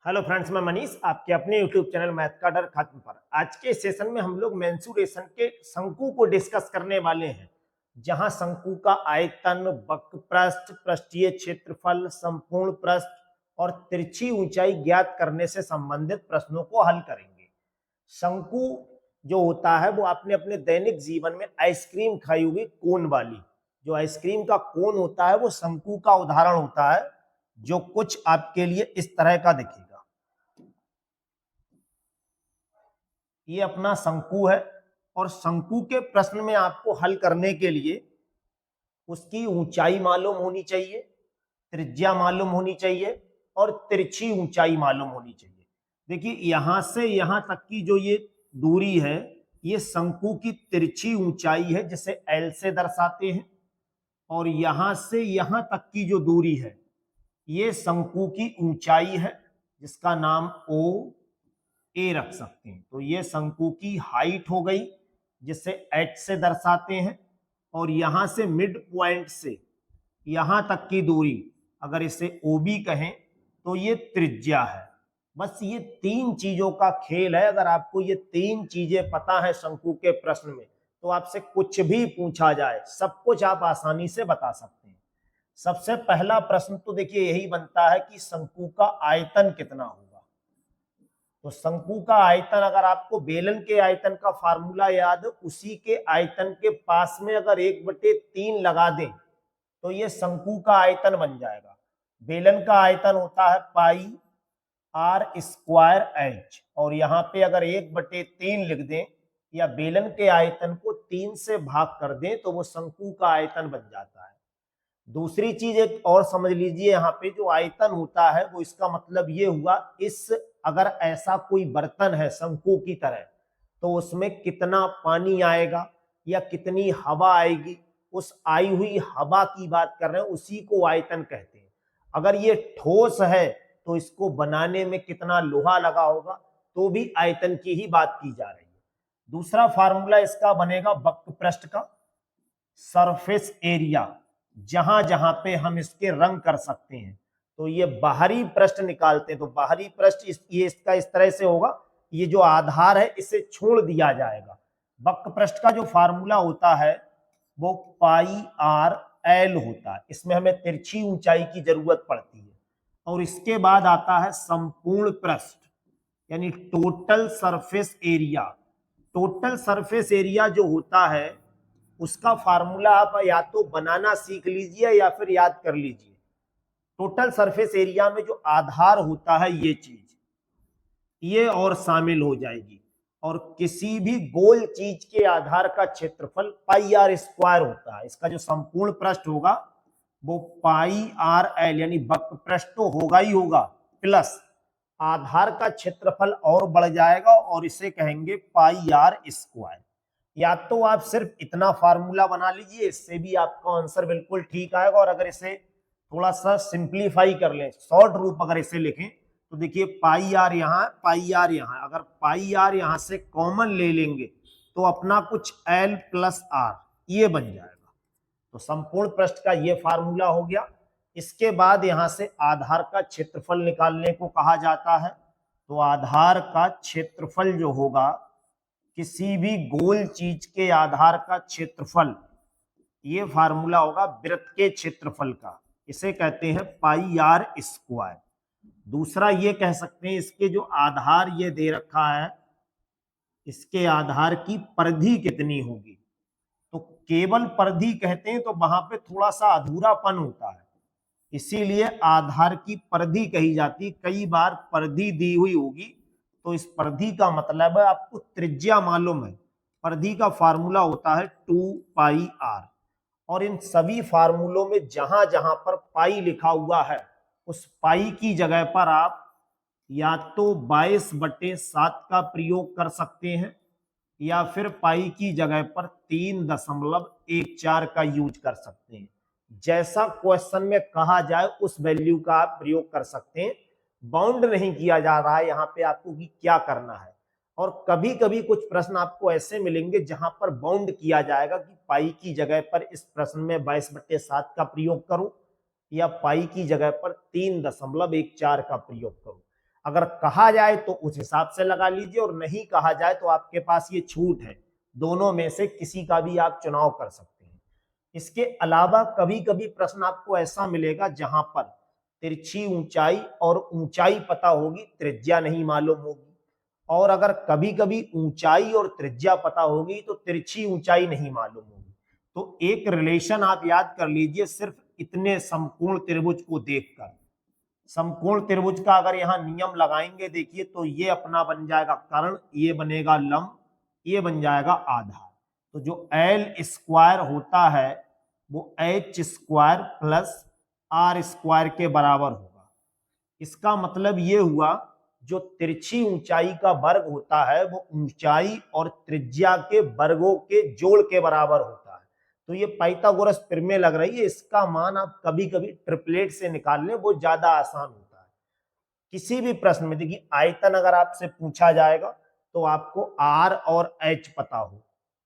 Hello friends, मैं मनीष आपके अपने यूट्यूब चैनल मैथ का डर खत्म पर। आज के सेशन में हम लोग मेंसुरेशन के शंकु को डिस्कस करने वाले हैं, जहां शंकु का आयतन, वक्र पृष्ठ, पृष्ठीय क्षेत्रफल, संपूर्ण पृष्ठ और तिरछी ऊंचाई ज्ञात करने से संबंधित प्रश्नों को हल करेंगे। शंकु जो होता है वो आपने अपने दैनिक जीवन में आइसक्रीम खाई होगी, कोन वाली। जो आइसक्रीम का कोन होता है वो शंकु का उदाहरण होता है, जो कुछ आपके लिए इस तरह का दिखेगा। ये अपना शंकु है और शंकु के प्रश्न में आपको हल करने के लिए उसकी ऊंचाई मालूम होनी चाहिए, त्रिज्या मालूम होनी चाहिए और तिरछी ऊंचाई मालूम होनी चाहिए। देखिए, यहां से यहां तक की जो ये दूरी है, ये शंकु की तिरछी ऊंचाई है, जिसे एल से दर्शाते हैं। और यहां से यहां तक की जो दूरी है, ये शंकु की ऊंचाई है, जिसका नाम ओ ए रख सकते हैं। तो ये शंकु की हाइट हो गई, जिसे एच से दर्शाते हैं। और यहां से मिड पॉइंट से यहां तक की दूरी, अगर इसे ओ बी कहें, तो ये त्रिज्या है। बस ये तीन चीजों का खेल है। अगर आपको ये तीन चीजें पता है शंकु के प्रश्न में, तो आपसे कुछ भी पूछा जाए, सब कुछ आप आसानी से बता सकते हैं। सबसे पहला प्रश्न तो देखिए यही बनता है कि शंकु का आयतन कितना होगा। तो शंकु का आयतन, अगर आपको बेलन के आयतन का फार्मूला याद है, उसी के आयतन के पास में अगर 1/3 लगा दें तो ये शंकु का आयतन बन जाएगा। बेलन का आयतन होता है पाई आर स्क्वायर एच, और यहाँ पे अगर 1/3 लिख दें या बेलन के आयतन को 3 से भाग कर दें तो वो शंकु का आयतन बन जाता है। दूसरी चीज एक और समझ लीजिए, यहाँ पे जो आयतन होता है वो, इसका मतलब ये हुआ, इस अगर ऐसा कोई बर्तन है शंकु की तरह, तो उसमें कितना पानी आएगा या कितनी हवा आएगी, उस आई हुई हवा की बात कर रहे हैं, उसी को आयतन कहते हैं। अगर ये ठोस है तो इसको बनाने में कितना लोहा लगा होगा, तो भी आयतन की ही बात की जा रही है। दूसरा फार्मूला इसका बनेगा वक्र पृष्ठ का, सरफेस एरिया, जहां जहां पे हम इसके रंग कर सकते हैं। तो ये बाहरी पृष्ठ निकालते हैं, तो बाहरी पृष्ठ ये इसका इस तरह से होगा, ये जो आधार है इसे छोड़ दिया जाएगा। वक्र पृष्ठ का जो फार्मूला होता है वो पाई आर एल होता है, इसमें हमें तिरछी ऊंचाई की जरूरत पड़ती है। और इसके बाद आता है संपूर्ण पृष्ठ, यानी total surface area. Total surface area जो होता है, उसका फार्मूला आप या तो बनाना सीख लीजिए या फिर याद कर लीजिए। टोटल सरफेस एरिया में जो आधार होता है, ये चीज ये और शामिल हो जाएगी। और किसी भी गोल चीज के आधार का क्षेत्रफल पाई आर स्क्वायर होता है। इसका जो संपूर्ण पृष्ठ होगा वो पाई आर एल, यानी वक्र पृष्ठ तो होगा ही होगा, प्लस आधार का क्षेत्रफल और बढ़ जाएगा, और इसे कहेंगे पाई आर स्क्वायर। या तो आप सिर्फ इतना फार्मूला बना लीजिए, इससे भी आपका आंसर बिल्कुल ठीक आएगा। और अगर इसे थोड़ा सा सिंप्लीफाई कर लें, शॉर्ट रूप अगर इसे लिखें, तो देखिए पाई आर यहाँ, पाई आर यहाँ, अगर पाई आर यहाँ से कॉमन ले लेंगे तो अपना कुछ एल प्लस आर ये बन जाएगा। तो संपूर्ण पृष्ठ का ये फार्मूला हो गया। इसके बाद यहां से आधार का क्षेत्रफल निकालने को कहा जाता है। तो आधार का क्षेत्रफल जो होगा, किसी भी गोल चीज के आधार का क्षेत्रफल, ये फार्मूला होगा वृत्त के क्षेत्रफल का, इसे कहते हैं पाई आर स्क्वायर। दूसरा ये कह सकते हैं, इसके जो आधार ये दे रखा है, इसके आधार की परिधि कितनी होगी। तो केवल परिधि कहते हैं तो वहां पे थोड़ा सा अधूरापन होता है, इसीलिए आधार की परिधि कही जाती। कई बार परिधि दी हुई होगी तो इस परिधि का मतलब है आपको त्रिज्या मालूम है। परिधि का फार्मूला होता है 2 पाई आर। और इन सभी फार्मूलों में जहां जहां पर पाई लिखा हुआ है, उस पाई की जगह पर आप या तो 22/7 का प्रयोग कर सकते हैं, या फिर पाई की जगह पर 3.14 का यूज कर सकते हैं। जैसा क्वेश्चन में कहा जाए उस वैल्यू का आप प्रयोग कर सकते हैं। बाउंड नहीं किया जा रहा है यहाँ पे आपको कि क्या करना है। और कभी कभी कुछ प्रश्न आपको ऐसे मिलेंगे जहां पर बाउंड किया जाएगा कि पाई की जगह पर इस प्रश्न में 22/7 का प्रयोग करो, या पाई की जगह पर 3.14 का प्रयोग करो। अगर कहा जाए तो उस हिसाब से लगा लीजिए, और नहीं कहा जाए तो आपके पास ये छूट है, दोनों में से किसी का भी आप चुनाव कर सकते हैं। इसके अलावा कभी कभी प्रश्न आपको ऐसा मिलेगा जहां पर तिरछी ऊंचाई और ऊंचाई पता होगी, त्रिज्या नहीं मालूम होगी, और अगर कभी कभी ऊंचाई और त्रिज्या पता होगी तो तिरछी ऊंचाई नहीं मालूम होगी। तो एक रिलेशन आप याद कर लीजिए सिर्फ इतने समकोण त्रिभुज को देखकर। समकोण त्रिभुज का अगर यहां नियम लगाएंगे देखिए, तो ये अपना बन जाएगा कर्ण, ये बनेगा लंब, ये बन जाएगा आधार। तो जो एल स्क्वायर होता है वो H square plus R square के बराबर होगा। इसका मतलब ये हुआ जो तिरछी ऊंचाई का वर्ग होता है वो ऊंचाई और त्रिज्या के वर्गों के जोड़ के बराबर होता है। तो ये पाइथागोरस प्रमेय लग रही है, इसका मान आप कभी कभी ट्रिपलेट से निकाल लें, वो ज्यादा आसान होता है। किसी भी प्रश्न में देखिए आयतन अगर आपसे पूछा जाएगा तो आपको आर और एच पता हो,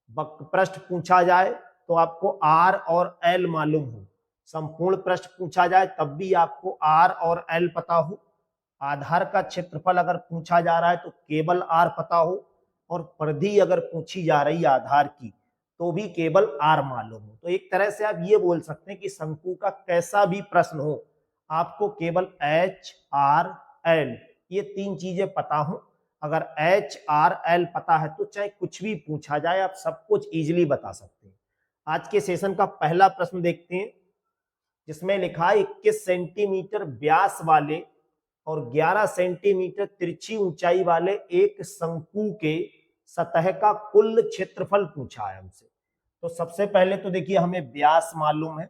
वक्रपृष्ठ पूछा जाए तो आपको आर और एल मालूम हो, संपूर्ण पृष्ठ पूछा जाए तब भी आपको आर और एल पता हो, आधार का क्षेत्रफल अगर पूछा जा रहा है तो केवल आर पता हो, और परिधि अगर पूछी जा रही है आधार की तो भी केवल आर मालूम हो। तो एक तरह से आप ये बोल सकते हैं कि शंकु का कैसा भी प्रश्न हो आपको केवल एच आर एल ये तीन चीजें पता हो। अगर एच आर एल पता है तो चाहे कुछ भी पूछा जाए आप सब कुछ इजीली बता सकते हैं। आज के सेशन का पहला प्रश्न देखते हैं, जिसमें लिखा है 21 सेंटीमीटर व्यास वाले और 11 सेंटीमीटर तिरछी ऊंचाई वाले एक शंकु के सतह का कुल क्षेत्रफल पूछा है हमसे। तो सबसे पहले तो देखिए हमें व्यास मालूम है,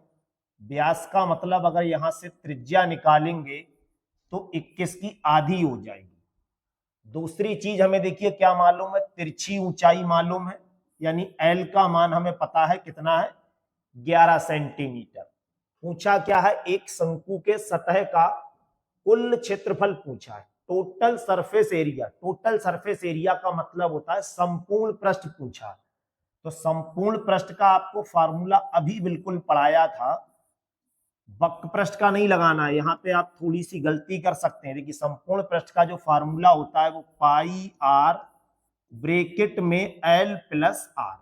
व्यास का मतलब अगर यहां से त्रिज्या निकालेंगे तो 21 की आधी हो जाएगी। दूसरी चीज हमें देखिए क्या मालूम है, तिरछी ऊंचाई मालूम है, यानी एल का मान हमें पता है कितना है 11 सेंटीमीटर। पूछा क्या है, एक शंकु के सतह का कुल क्षेत्रफल पूछा है, total surface area. Total surface area का मतलब होता है संपूर्ण पृष्ठ पूछा। तो संपूर्ण पृष्ठ का आपको फार्मूला अभी बिल्कुल पढ़ाया था, वक्र पृष्ठ का नहीं लगाना है। यहाँ पे आप थोड़ी सी गलती कर सकते हैं। देखिए संपूर्ण पृष्ठ का जो फार्मूला होता है वो पाई आर ब्रैकेट में एल प्लस आर।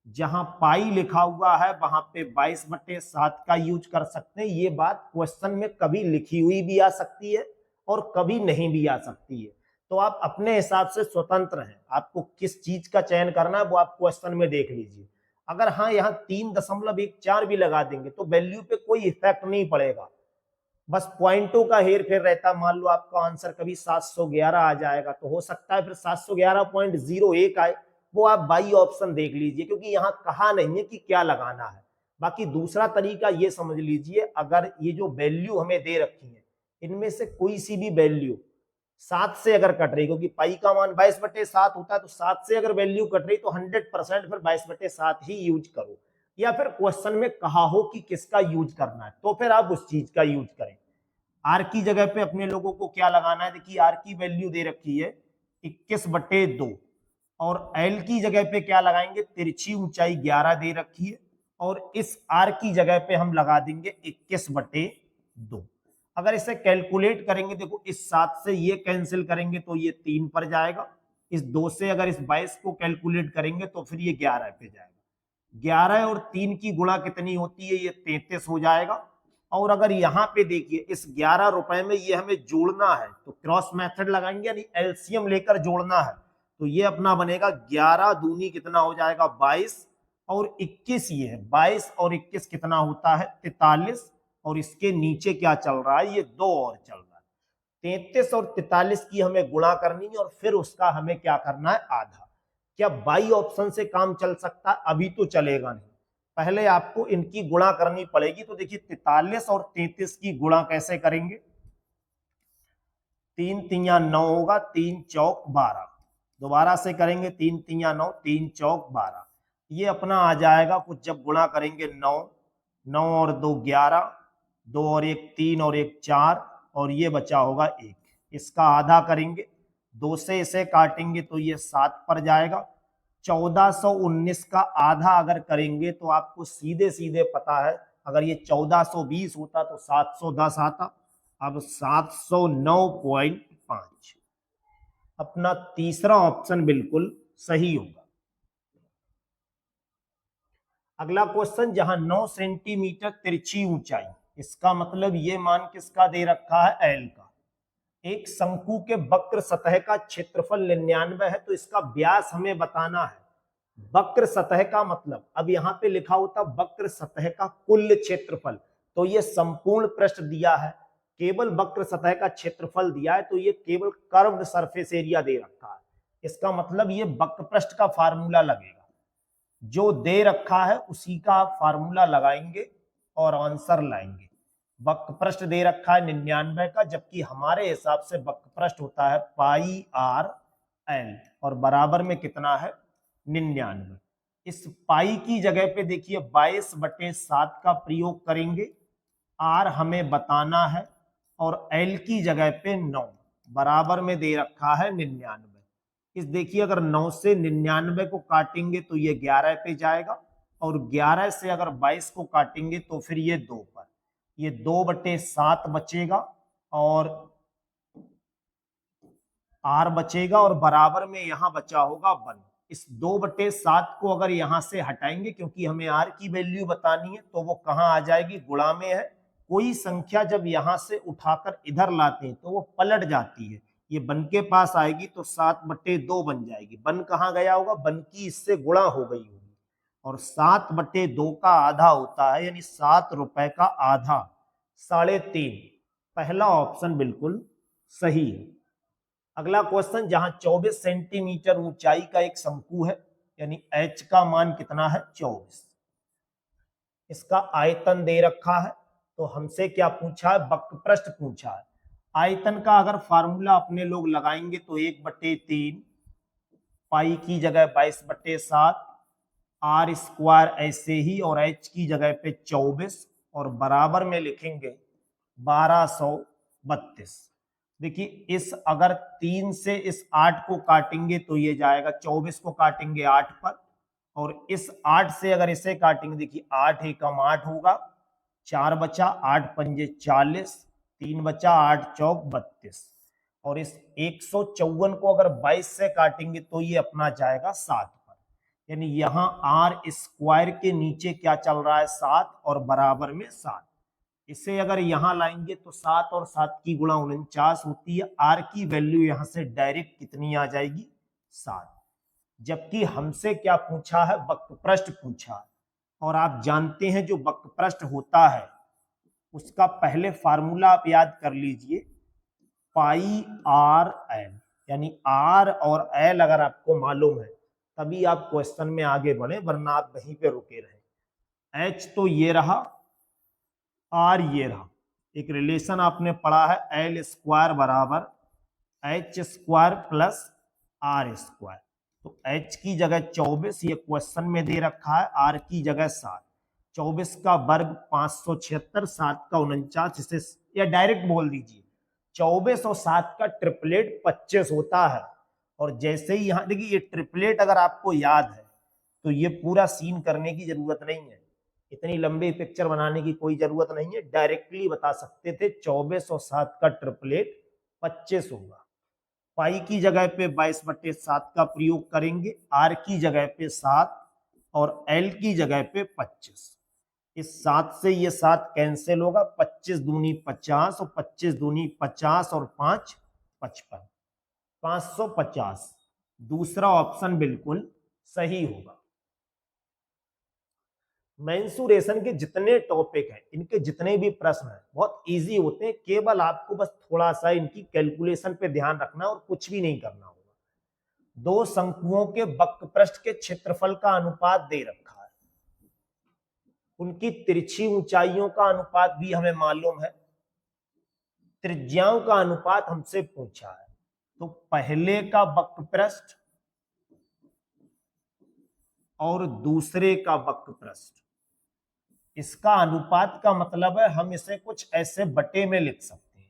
जहां पाई लिखा हुआ है वहां पे 22/7 का यूज कर सकते हैं। ये बात क्वेश्चन में कभी लिखी हुई भी आ सकती है और कभी नहीं भी आ सकती है, तो आप अपने हिसाब से स्वतंत्र हैं, आपको किस चीज का चयन करना है वो आप क्वेश्चन में देख लीजिए। अगर हाँ यहाँ 3.14 भी लगा देंगे तो वैल्यू पे कोई इफेक्ट नहीं पड़ेगा, बस पॉइंटों का हेर फेर रहता। मान लो आपका आंसर कभी 711 आ जाएगा तो हो सकता है फिर 711.01 आए, वो आप बाई ऑप्शन देख लीजिए, क्योंकि यहाँ कहा नहीं है कि क्या लगाना है। बाकी दूसरा तरीका ये समझ लीजिए, अगर ये जो वैल्यू हमें दे रखी है इनमें से कोई सी भी वैल्यू 7 से अगर कट रही, क्योंकि पाई का मान 22/7 होता है, तो 7 से अगर वैल्यू कट रही तो 100% फिर 22/7 ही यूज करो, या फिर क्वेश्चन में कहा हो कि किसका यूज करना है तो फिर आप उस चीज का यूज करें। आर की जगह पे अपने लोगों को क्या लगाना है, देखिए आर की वैल्यू दे रखी है 21/2, और एल की जगह पे क्या लगाएंगे, तिरछी ऊंचाई 11 दे रखी है, और इस आर की जगह पे हम लगा देंगे 21/2। अगर इसे कैलकुलेट करेंगे, देखो इस 7 से ये कैंसिल करेंगे तो ये 3 पर जाएगा, इस 2 से अगर इस 22 को कैलकुलेट करेंगे तो फिर ये 11 पे जाएगा। 11 और 3 की गुणा कितनी होती है, ये 33 हो जाएगा। और अगर यहाँ पे देखिए इस 11 रुपए में ये हमें जोड़ना है तो क्रॉस मेथड लगाएंगे, यानी एलसीएम लेकर जोड़ना है, तो ये अपना बनेगा 11 दूनी कितना हो जाएगा 22, और 21 ये है 22 और 21 कितना होता है 43, और इसके नीचे क्या चल रहा है, ये 2 और चल रहा है। 33 और 43 की हमें गुणा करनी है और फिर उसका हमें क्या करना है आधा। क्या बाई ऑप्शन से काम चल सकता है, अभी तो चलेगा नहीं, पहले आपको इनकी गुणा करनी पड़ेगी। तो देखिए 43 और 33 की गुणा कैसे करेंगे, 3 तिया 9 होगा, 3 चौक 12, दोबारा से करेंगे 3 तिया 9, 3 चौक 12, ये अपना आ जाएगा कुछ जब गुणा करेंगे 9, 9 और 2 11, 2 और 1 3 और 1 4, और ये बचा होगा 1, इसका आधा करेंगे, 2 से इसे काटेंगे तो ये 7 पर जाएगा। 1419 का आधा अगर करेंगे तो आपको सीधे सीधे पता है, अगर ये 1420 होता तो 710 आता। अब 709.5 5। अपना तीसरा ऑप्शन बिल्कुल सही होगा। अगला क्वेश्चन, जहां 9 सेंटीमीटर तिरछी ऊंचाई, इसका मतलब ये मान किसका दे रखा है, एल का। एक शंकु के वक्र सतह का क्षेत्रफल 99 है, तो इसका व्यास हमें बताना है। वक्र सतह का मतलब, अब यहां पे लिखा होता वक्र सतह का कुल क्षेत्रफल, तो ये संपूर्ण पृष्ठ दिया है। केवल वक्र सतह का क्षेत्रफल दिया है, तो ये केवल कर्व्ड सरफेस एरिया दे रखा है। इसका मतलब ये वक्र पृष्ठ का फार्मूला लगेगा, जो दे रखा है उसी का आप फार्मूला लगाएंगे और आंसर लाएंगे। वक्र पृष्ठ दे रखा है 99 का, जबकि हमारे हिसाब से वक्र पृष्ठ होता है पाई आर एल, और बराबर में कितना है, 99। इस पाई की जगह पे देखिए 22/7 का प्रयोग करेंगे, आर हमें बताना है, और एल की जगह पे 9, बराबर में दे रखा है 99। इस देखिए अगर 9 से 99 को काटेंगे तो ये 11 पे जाएगा, और 11 से अगर 22 को काटेंगे तो फिर ये 2 पर, ये 2/7 बचेगा और आर बचेगा, और बराबर में यहां बचा होगा 1। इस 2/7 को अगर यहां से हटाएंगे, क्योंकि हमें आर की वैल्यू बतानी है, तो वो कहां आ जाएगी, गुणा में है। कोई संख्या जब यहां से उठाकर इधर लाते हैं तो वो पलट जाती है, ये 1 के पास आएगी तो 7/2 बन जाएगी। 1 कहां गया होगा, 1 की इससे गुणा हो गई होगी, और 7/2 का आधा होता है, यानी 7 रुपए का आधा, 3.5। पहला ऑप्शन बिल्कुल सही है। अगला क्वेश्चन, जहां 24 सेंटीमीटर ऊंचाई का एक शंकु है, यानी h का मान कितना है, 24। इसका आयतन दे रखा है, तो हमसे क्या पूछा है, वक्र पृष्ठ पूछा है। आयतन का अगर फार्मूला अपने लोग लगाएंगे तो 1/3, पाई की जगह 22/7, आर स्क्वायर ऐसे ही, और h की जगह पे 24, और बराबर में लिखेंगे 1232। देखिए इस अगर 3 से इस 8 को काटेंगे तो ये जाएगा, 24 को काटेंगे 8 पर, और इस 8 से अगर इसे काटेंगे, देखिए 8 एकम 8 होगा, 4 बचा, 8 पंजे 40, 3 बचा, 8 चौक 32, और इस 154 को अगर 22 से काटेंगे तो ये अपना जाएगा 7 पर, यानी यहां आर स्क्वायर के नीचे क्या चल रहा है, 7, और बराबर में 7। इसे अगर यहां लाएंगे तो 7 और 7 की गुणा 49 होती है। आर की वैल्यू यहां से डायरेक्ट कितनी आ जाएगी, 7। जबकि हमसे क्या पूछा है, वक्र पृष्ठ पूछा है, और आप जानते हैं जो वक्र पृष्ठ होता है उसका पहले फार्मूला आप याद कर लीजिए, पाई आर एल, यानी आर और एल अगर आपको मालूम है तभी आप क्वेश्चन में आगे बढ़े, वरना आप वहीं पे रुके रहे। एच तो ये रहा, आर ये रहा। एक रिलेशन आपने पढ़ा है, एल स्क्वायर बराबर H square plus R square. तो एच की जगह 24 ये क्वेश्चन में दे रखा है, आर की जगह 7। 24 का वर्ग 576, 7 का 49, इसे या डायरेक्ट बोल दीजिए 24 और 7 का ट्रिपलेट 25 होता है। और जैसे ही यहां देखिए, ये ट्रिपलेट अगर आपको याद है तो ये पूरा सीन करने की जरूरत नहीं है, इतनी लंबी पिक्चर बनाने की कोई जरूरत नहीं है, डायरेक्टली बता सकते थे 24 और 7 का ट्रिपलेट 25 होगा। पाई की जगह पे 22/7 का प्रयोग करेंगे, आर की जगह पे 7 और एल की जगह पे 25। इस 7 से ये 7 कैंसिल होगा, 25 दूनी 50, और 25 दूनी 50, और 5 55, 550। दूसरा ऑप्शन बिल्कुल सही होगा। मेंसुरेशन के जितने टॉपिक हैं, इनके जितने भी प्रश्न हैं बहुत इजी होते हैं, केवल आपको बस थोड़ा सा इनकी कैलकुलेशन पे ध्यान रखना और कुछ भी नहीं करना होगा। दो शंकुओं के वक्र पृष्ठ के क्षेत्रफल का अनुपात दे रखा है, उनकी तिरछी ऊंचाइयों का अनुपात भी हमें मालूम है, त्रिज्याओं का अनुपात हमसे पूछा है। तो पहले का वक्र पृष्ठ और दूसरे का वक्र पृष्ठ, इसका अनुपात का मतलब है हम इसे कुछ ऐसे बटे में लिख सकते हैं।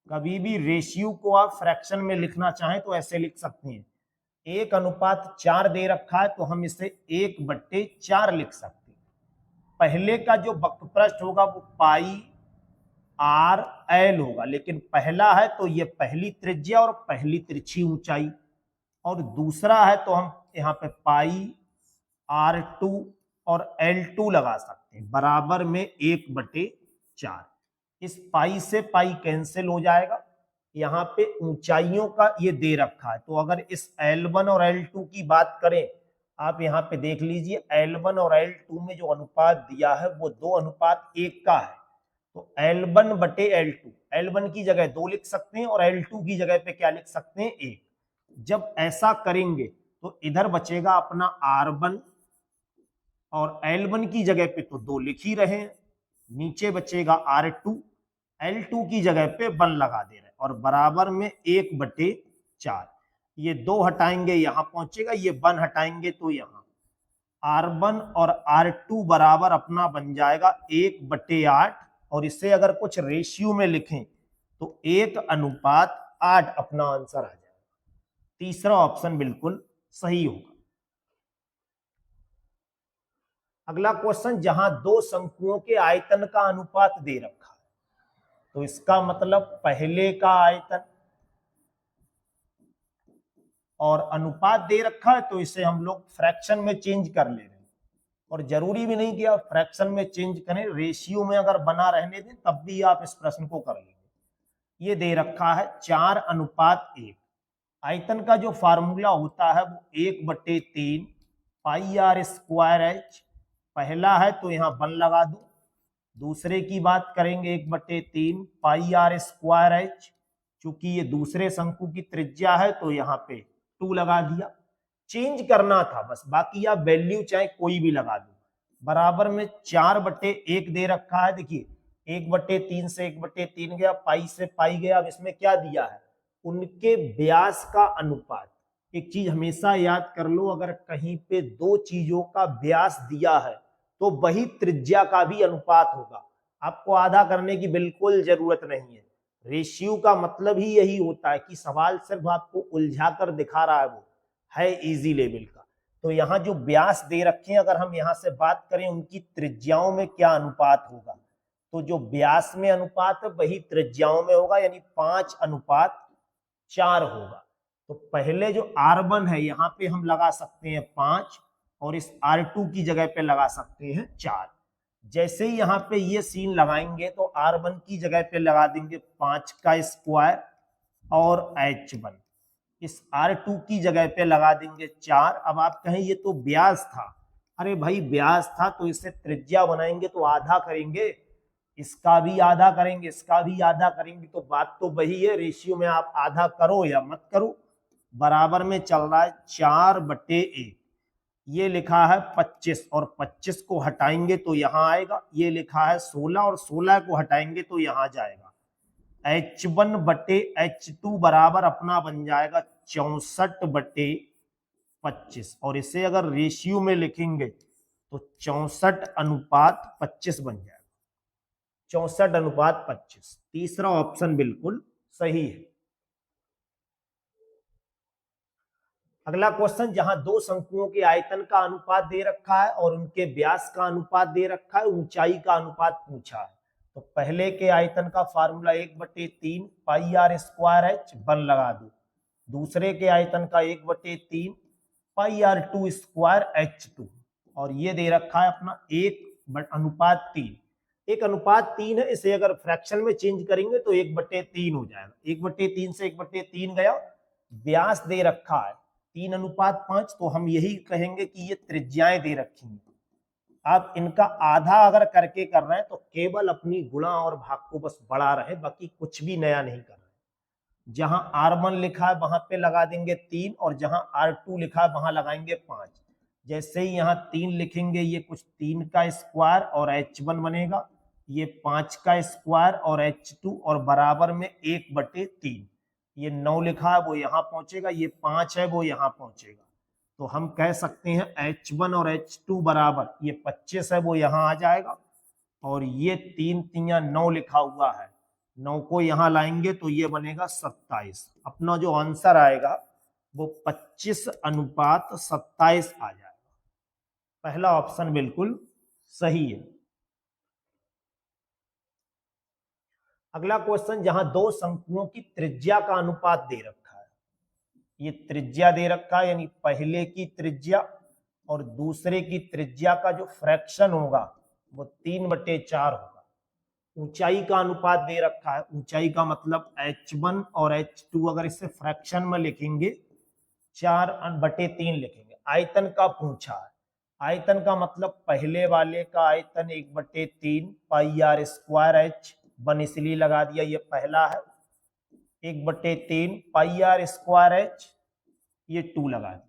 कभी भी रेशियो को आप फ्रैक्शन में लिखना चाहें तो ऐसे लिख सकते हैं, 1:4 दे रखा है तो हम इसे 1/4 लिख सकते हैं। पहले का जो वक्र पृष्ठ होगा वो पाई आर एल होगा, लेकिन पहला है तो ये पहली त्रिज्या और पहली तिरछी ऊंचाई, और दूसरा है तो हम यहाँ पे पाई R2 और L2 लगा सकते हैं, बराबर में 1/4। इस पाई से पाई कैंसिल हो जाएगा। यहाँ पे ऊंचाइयों का ये दे रखा है, तो अगर इस L1 और L2 की बात करें, आप यहाँ पे देख लीजिए L1 और L2 में जो अनुपात दिया है वो 2:1 का है। तो L1/L2, L1 की जगह 2 लिख सकते हैं और L2 की जगह पे क्या लिख सकते हैं, 1। जब ऐसा करेंगे तो इधर बचेगा अपना R1 और L1 की जगह पे तो 2 लिख ही रहे हैं, नीचे बचेगा R2, L2 की जगह पे 1 लगा दे रहे हैं और बराबर में 1/4। ये 2 हटाएंगे यहां पहुंचेगा, ये 1 हटाएंगे तो यहां R1 और R2 बराबर अपना बन जाएगा 1/8, और इसे अगर कुछ रेशियो में लिखें तो 1:8 अपना आंसर आ जाएगा। तीसरा ऑप्शन बिल्कुल सही होगा। अगला क्वेश्चन, जहां दो शंकुओं के आयतन का अनुपात दे रखा है, तो इसका मतलब पहले का आयतन और अनुपात दे रखा है, तो इसे हम लोग फ्रैक्शन में चेंज कर ले रहे हैं, और जरूरी भी नहीं कि आप फ्रैक्शन में चेंज करें, रेशियो में अगर बना रहने दें तब भी आप इस प्रश्न को कर लेंगे। ये दे रखा है 4:1। आयतन का जो फार्मूला होता है वो 1/3 πr²h। पहला है तो यहाँ 1 लगा दो, दूसरे की बात करेंगे 1/3 πr²h, चूंकि ये दूसरे शंकु की त्रिज्या है तो यहाँ पे 2 लगा दिया। चेंज करना था बस, बाकी आप वैल्यू चाहे कोई भी लगा दो। बराबर में 4/1 दे रखा है, देखिए 1/3 से 1/3 गया, पाई से पाई गया। अब इसमें क्या दिया है, उनके व्यास का अनुपात। एक चीज हमेशा याद कर लो, अगर कहीं पे दो चीजों का व्यास दिया है तो वही त्रिज्या का भी अनुपात होगा। आपको आधा करने की बिल्कुल जरूरत नहीं है। रेशियो का मतलब ही यही होता है कि सवाल सिर्फ आपको उलझा कर दिखा रहा है, वो है इजी लेवल का। तो यहाँ जो व्यास दे रखे हैं, अगर हम यहाँ से बात करें उनकी त्रिज्याओं में क्या अनुपात होगा, तो जो व्यास में अनुपात है वही त्रिज्याओं में होगा, यानी 5:4 होगा। तो पहले जो R1 है यहाँ पे हम लगा सकते हैं 5, और इस R2 की जगह पे लगा सकते हैं 4। जैसे ही यहाँ पे ये सीन लगाएंगे तो R1 की जगह पे लगा देंगे 5² और H1, इस R2 की जगह पे लगा देंगे 4। अब आप कहें ये तो व्यास था, अरे भाई व्यास था तो इसे त्रिज्या बनाएंगे तो आधा करेंगे, इसका भी आधा करेंगे, इसका भी आधा करेंगे, तो बात तो वही है। रेशियो में आप आधा करो या मत करो, बराबर में चल रहा है 4/1। ये लिखा है 25 और 25 को हटाएंगे तो यहां आएगा, ये लिखा है 16 और 16 को हटाएंगे तो यहां जाएगा। H1/H2 बराबर अपना बन जाएगा 64/25, और इसे अगर रेशियो में लिखेंगे तो 64:25 बन जाएगा। 64:25। तीसरा ऑप्शन बिल्कुल सही है। अगला क्वेश्चन, जहां दो शंकुओं के आयतन का अनुपात दे रखा है और उनके व्यास का अनुपात दे रखा है, ऊंचाई का अनुपात पूछा है, तो पहले के आयतन का फार्मूला 1/3 πr²h 1 लगा दो, दूसरे के आयतन का 1/3 πr²h2, और ये दे रखा है अपना 1:3। 1:3 है, इसे अगर फ्रैक्शन में चेंज करेंगे तो 1/3 हो जाएगा। 1/3 से 1/3 गया। व्यास दे रखा है 3:5, तो हम यही कहेंगे कि ये त्रिज्याएं दे रखी हैं। आप इनका आधा अगर करके कर रहे हैं तो केवल अपनी गुणा और भाग को बस बढ़ा रहे, बाकी कुछ भी नया नहीं कर रहे। जहां R1 लिखा है वहां पे लगा देंगे 3, और जहां R2 लिखा है वहां लगाएंगे 5। जैसे ही यहाँ 3 लिखेंगे, ये कुछ 3 का स्क्वायर और H1 बनेगा, ये 5 का स्क्वायर और H2, और बराबर में 1/3। ये 9 लिखा है वो यहाँ पहुंचेगा, ये 5 है वो यहाँ पहुंचेगा। तो हम कह सकते हैं H1 और H2 बराबर, ये 25 है वो यहाँ आ जाएगा, और ये 3×3=9 लिखा हुआ है, 9 को यहाँ लाएंगे तो ये बनेगा 27। अपना जो आंसर आएगा वो 25:27 आ जाएगा। पहला ऑप्शन बिल्कुल सही है। अगला क्वेश्चन, जहां दो शंकुओं की त्रिज्या का अनुपात दे रखा है, ये त्रिज्या दे रखा है, यानी पहले की त्रिज्या और दूसरे की त्रिज्या का जो फ्रैक्शन होगा वो 3/4 होगा। ऊंचाई का अनुपात दे रखा है, ऊंचाई का मतलब h1 और h2, अगर इसे फ्रैक्शन में लिखेंगे 4/3 लिखेंगे। आयतन का पूछा है, आयतन का मतलब पहले वाले का आयतन 1/3 पाई आर स्क्वायर h1 इसलिए लगा दिया, ये पहला है। 1/3 पाई आर स्क्वायर h, ये 2 लगा दिया।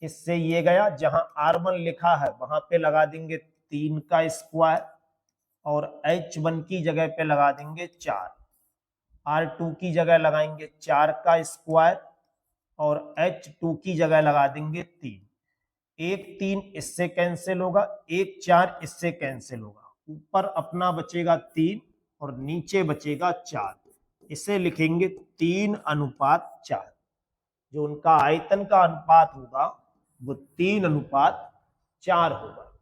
इससे ये गया, जहां r1 लिखा है वहां पे लगा देंगे 3 का स्क्वायर और h1 की जगह पे लगा देंगे 4। r2 की जगह लगाएंगे 4 का स्क्वायर और h2 की जगह लगा देंगे 3। 1 3 इससे कैंसिल होगा, 1 4 इससे कैंसिल होगा, ऊपर अपना बचेगा 3 और नीचे बचेगा 4। इसे लिखेंगे 3:4। जो उनका आयतन का अनुपात होगा वो 3:4 होगा।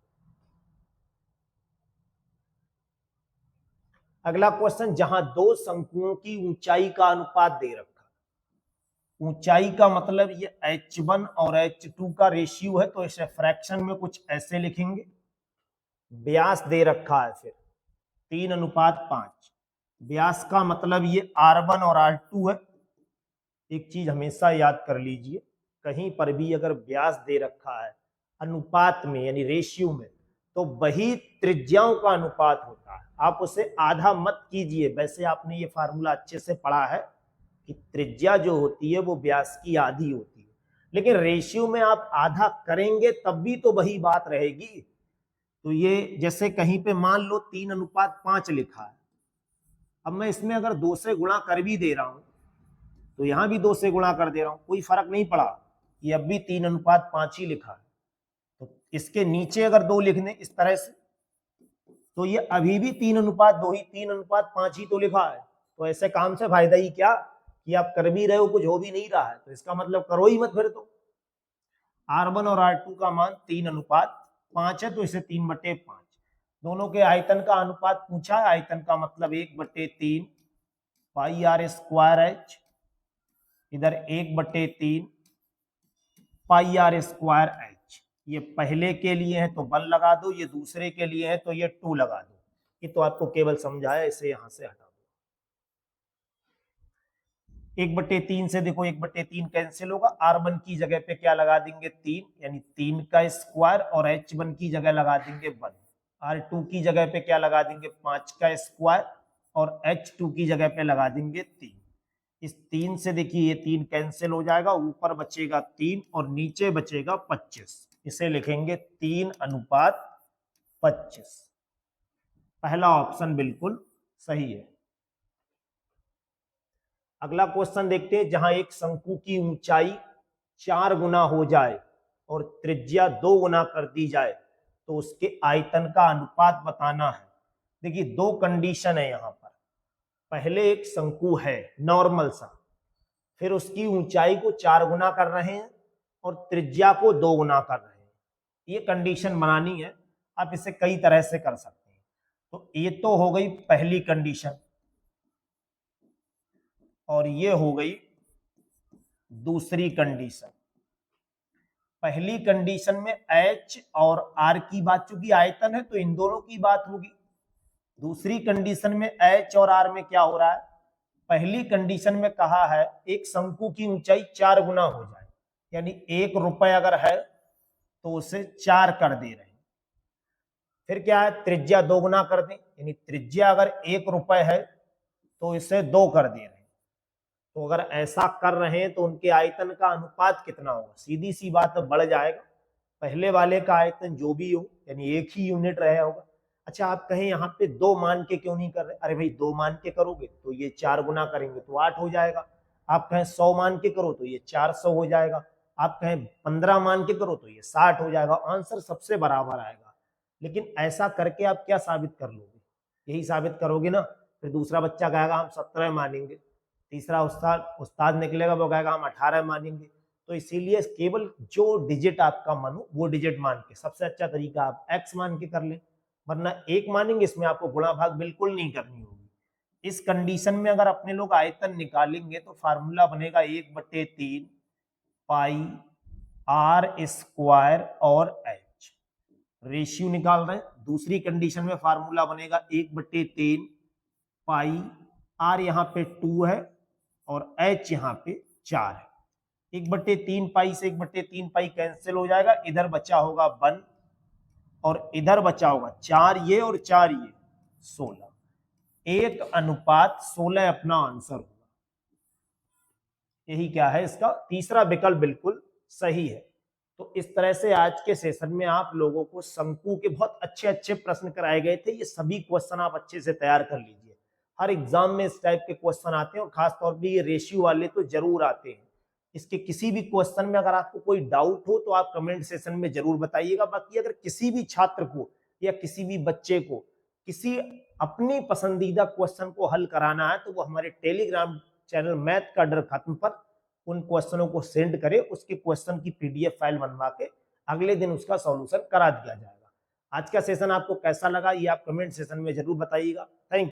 अगला क्वेश्चन, जहां दो शंकुओं की ऊंचाई का अनुपात दे रखा, ऊंचाई का मतलब ये h1 और h2 का रेशियो है, तो इसे फ्रैक्शन में कुछ ऐसे लिखेंगे। व्यास दे रखा है, फिर 3:5। व्यास का मतलब ये r1 और r2 है। एक चीज हमेशा याद कर लीजिए, कहीं पर भी अगर व्यास दे रखा है अनुपात में यानी रेशियो में, तो वही त्रिज्याओं का अनुपात होता है। आप उसे आधा मत कीजिए, वैसे आपने ये फार्मूला अच्छे से पढ़ा है कि त्रिज्या जो होती है वो व्यास की आधी होती है, लेकिन रेशियो में आप आधा करेंगे तब भी तो वही बात रहेगी। तो ये जैसे कहीं पे मान लो 3:5 लिखा है, अब मैं इसमें अगर 2 से गुणा कर भी दे रहा हूं तो यहां भी 2 से गुणा कर दे रहा हूं, कोई फर्क नहीं पड़ा, ये अब भी 3:5 ही लिखा है। तो इसके नीचे अगर 2 लिख दें इस तरह से, तो ये अभी भी 3:2 ही 3:5 ही तो लिखा है। तो ऐसे काम से फायदा ही क्या कि आप कर भी रहे हो, कुछ हो भी नहीं रहा है, तो इसका मतलब करो ही मत फिर। तो r1 और r2 का मान 3:5 है, तो इसे 3/5। दोनों के आयतन का अनुपात पूछा है, आयतन का मतलब 1/3 पाई आर स्क्वायर h, इधर 1/3 पाई आर स्क्वायर h। ये पहले के लिए है तो 1 लगा दो, ये दूसरे के लिए है तो ये 2 लगा दो। ये तो आपको केवल समझाया, इसे यहां से हटा दो। 1/3 से देखो 1/3 कैंसिल होगा, r1 की जगह पे क्या लगा देंगे 3, यानी 3 का स्क्वायर और h1 की जगह लगा देंगे 1। r2 की जगह पे क्या लगा देंगे 5 का स्क्वायर और h2 की जगह पे लगा देंगे 3। इस 3 से देखिए ये 3 कैंसिल हो जाएगा, ऊपर बचेगा 3 और नीचे बचेगा 25। इसे लिखेंगे 3:25। पहला ऑप्शन बिल्कुल सही है। अगला क्वेश्चन देखते हैं, जहां एक शंकु की ऊंचाई 4 गुना हो जाए और त्रिज्या 2 गुना कर दी जाए तो उसके आयतन का अनुपात बताना है। देखिए 2 कंडीशन है यहां पर। पहले एक शंकु है नॉर्मल सा, फिर उसकी ऊंचाई को 4 गुना कर रहे हैं और त्रिज्या को 2 गुना कर रहे हैं। ये कंडीशन बनानी है, आप इसे कई तरह से कर सकते हैं। तो ये तो हो गई पहली कंडीशन और ये हो गई दूसरी कंडीशन। पहली कंडीशन में h और r की बात, चूंकि आयतन है तो इन दोनों की बात होगी। दूसरी कंडीशन में h और r में क्या हो रहा है, पहली कंडीशन में कहा है एक शंकु की ऊंचाई 4 गुना हो जाए, यानी 1 रुपए अगर है तो उसे 4 कर दे रहे हैं। फिर क्या है, त्रिज्या 2 गुना कर दें, यानी त्रिज्या अगर 1 रुपए है तो इसे 2 कर दे रहे हैं। तो अगर ऐसा कर रहे हैं तो उनके आयतन का अनुपात कितना होगा, सीधी सी बात बढ़ जाएगा। पहले वाले का आयतन जो भी हो यानी 1 ही यूनिट रहा होगा। अच्छा आप कहें यहाँ पे 2 मान के क्यों नहीं कर रहे, अरे भाई 2 मान के करोगे तो ये 4 गुना करेंगे तो 8 हो जाएगा। आप कहें 100 मान के करो तो ये 400 हो जाएगा। आप कहें 15 मान के करो तो ये 60 हो जाएगा। आंसर सबसे बराबर आएगा। लेकिन ऐसा करके आप क्या साबित कर लोगे, यही साबित करोगे ना। फिर दूसरा बच्चा कहेगा हम 17 मानेंगे, तीसरा उस्ताद निकलेगा वो कहेगा हम 18 मानेंगे। तो इसीलिए केवल जो डिजिट आपका मानो वो डिजिट मान के, सबसे अच्छा तरीका आप x मान के कर लें, वरना 1 मानेंगे इसमें आपको गुणा भाग बिल्कुल नहीं करनी होगी। इस कंडीशन में अगर अपने लोग आयतन निकालेंगे तो फार्मूला बनेगा 1/3 पाई आर स्क्वायर और एच, रेशियो निकाल रहे हैं। दूसरी कंडीशन में फार्मूला बनेगा 1/3 पाई, आर यहाँ पे 2 है और एच यहाँ पे 4 है। 1/3 पाई से 1/3 पाई कैंसिल हो जाएगा, इधर बचा होगा 1 और इधर बचा होगा 4 ये और 4 ये, 16। 1:16 अपना आंसर होगा। यही क्या है इसका तीसरा विकल्प बिल्कुल सही है। तो इस तरह से आज के सेशन में आप लोगों को शंकु के बहुत अच्छे अच्छे प्रश्न कराए गए थे। ये सभी क्वेश्चन आप अच्छे से तैयार कर लीजिए, हर एग्जाम में इस टाइप के क्वेश्चन आते हैं और खासतौर पर ये रेशियो वाले तो जरूर आते हैं। इसके किसी भी क्वेश्चन में अगर आपको कोई डाउट हो तो आप कमेंट सेशन में जरूर बताइएगा। बाकी अगर किसी भी छात्र को या किसी भी बच्चे को किसी अपनी पसंदीदा क्वेश्चन को हल कराना है तो वो हमारे टेलीग्राम चैनल मैथ का डर खत्म पर उन क्वेश्चनों को सेंड करे, उसके क्वेश्चन की पीडीएफ फाइल बनवा के अगले दिन उसका सॉल्यूशन करा दिया जाएगा। आज का सेशन आपको कैसा लगा ये आप कमेंट सेशन में जरूर बताइएगा। Thank you.